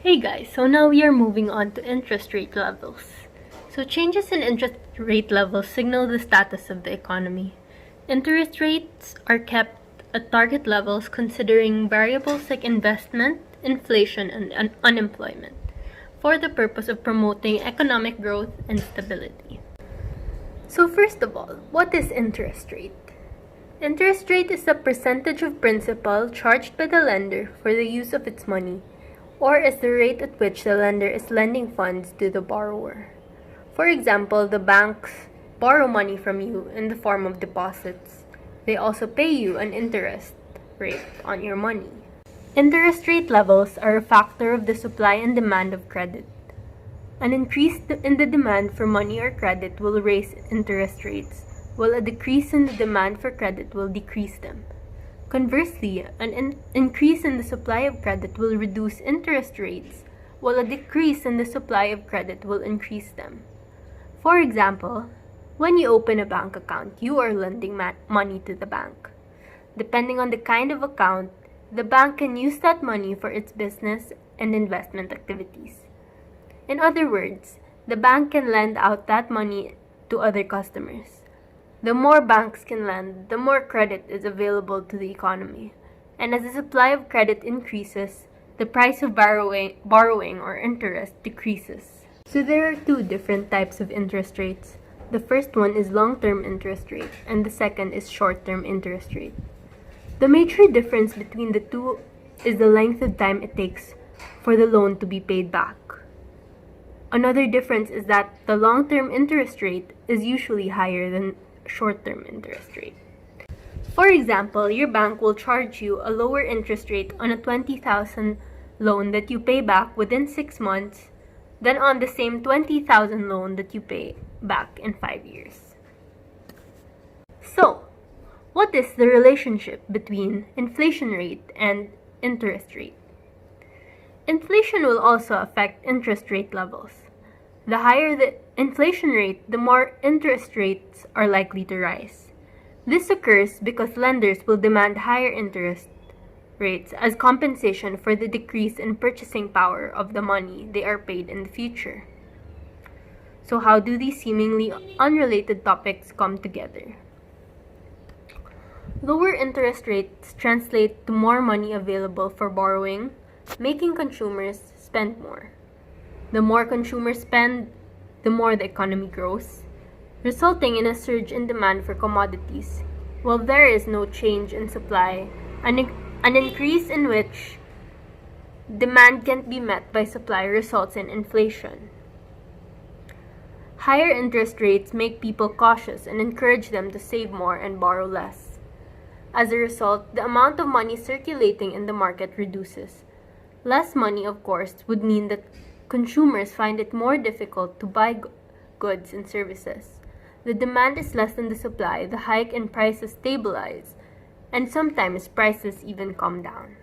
Hey guys, so now we are moving on to interest rate levels. So changes in interest rate levels signal the status of the economy. Interest rates are kept at target levels considering variables like investment, inflation, and unemployment for the purpose of promoting economic growth and stability. So first of all, what is interest rate? Interest rate is the percentage of principal charged by the lender for the use of its money, or is the rate at which the lender is lending funds to the borrower. For example, the banks borrow money from you in the form of deposits. They also pay you an interest rate on your money. Interest rate levels are a factor of the supply and demand of credit. An increase in the demand for money or credit will raise interest rates, while a decrease in the demand for credit will decrease them. Conversely, an increase in the supply of credit will reduce interest rates, while a decrease in the supply of credit will increase them. For example, when you open a bank account, you are lending money to the bank. Depending on the kind of account, the bank can use that money for its business and investment activities. In other words, the bank can lend out that money to other customers. The more banks can lend, the more credit is available to the economy. And as the supply of credit increases, the price of borrowing or interest decreases. So there are two different types of interest rates. The first one is long-term interest rate, and the second is short-term interest rate. The major difference between the two is the length of time it takes for the loan to be paid back. Another difference is that the long-term interest rate is usually higher than short-term interest rate. For example, your bank will charge you a lower interest rate on a 20,000 loan that you pay back within 6 months than on the same 20,000 loan that you pay back in 5 years. So, what is the relationship between inflation rate and interest rate? Inflation will also affect interest rate levels. The higher the inflation rate, the more interest rates are likely to rise. This occurs because lenders will demand higher interest rates as compensation for the decrease in purchasing power of the money they are paid in the future. So how do these seemingly unrelated topics come together? Lower interest rates translate to more money available for borrowing, making consumers spend more. The more consumers spend, the more the economy grows, resulting in a surge in demand for commodities. While there is no change in supply, an increase in which demand can't be met by supply results in inflation. Higher interest rates make people cautious and encourage them to save more and borrow less. As a result, the amount of money circulating in the market reduces. Less money, of course, would mean that consumers find it more difficult to buy goods and services. The demand is less than the supply, the hike in prices stabilize, and sometimes prices even come down.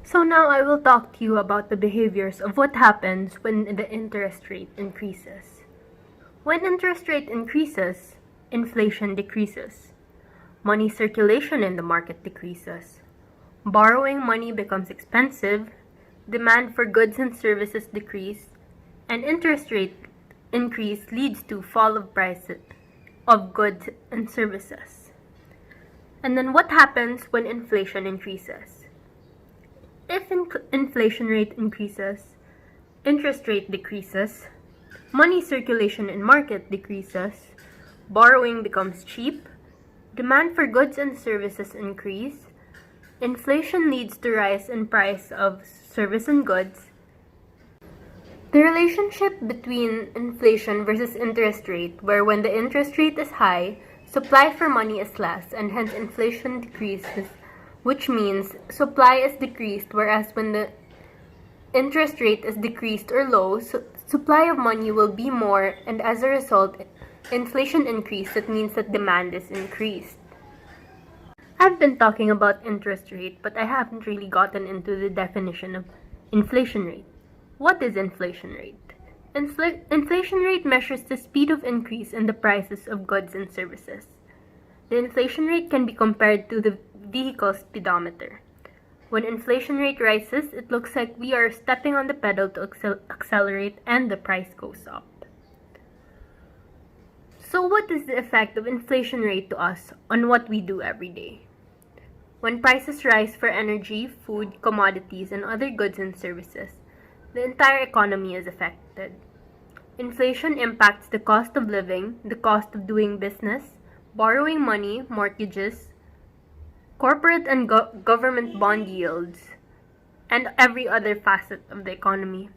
So now I will talk to you about the behaviors of what happens when the interest rate increases. When interest rate increases, inflation decreases. Money circulation in the market decreases. Borrowing money becomes expensive, demand for goods and services decrease, and interest rate increase leads to fall of prices of goods and services. And then what happens when inflation increases? If inflation rate increases, interest rate decreases, money circulation in market decreases, borrowing becomes cheap, demand for goods and services increase, inflation leads to rise in price of service and goods. The relationship between inflation versus interest rate, where when the interest rate is high, supply for money is less and hence inflation decreases, which means supply is decreased, whereas when the interest rate is decreased or low, supply of money will be more, and as a result, inflation increase. That means that demand is increased. I've been talking about interest rate, but I haven't really gotten into the definition of inflation rate. What is inflation rate? Inflation rate measures the speed of increase in the prices of goods and services. The inflation rate can be compared to the vehicle speedometer. When inflation rate rises, it looks like we are stepping on the pedal to accelerate and the price goes up. So what is the effect of inflation rate to us on what we do every day? When prices rise for energy, food, commodities, and other goods and services, the entire economy is affected. Inflation impacts the cost of living, the cost of doing business, borrowing money, mortgages, corporate and government bond yields, and every other facet of the economy.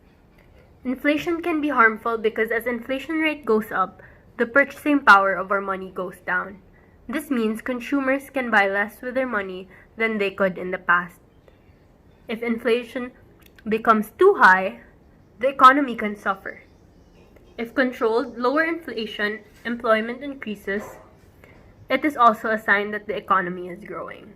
Inflation can be harmful because as inflation rate goes up, the purchasing power of our money goes down. This means consumers can buy less with their money than they could in the past. If inflation becomes too high, the economy can suffer. If controlled, lower inflation, employment increases. It is also a sign that the economy is growing.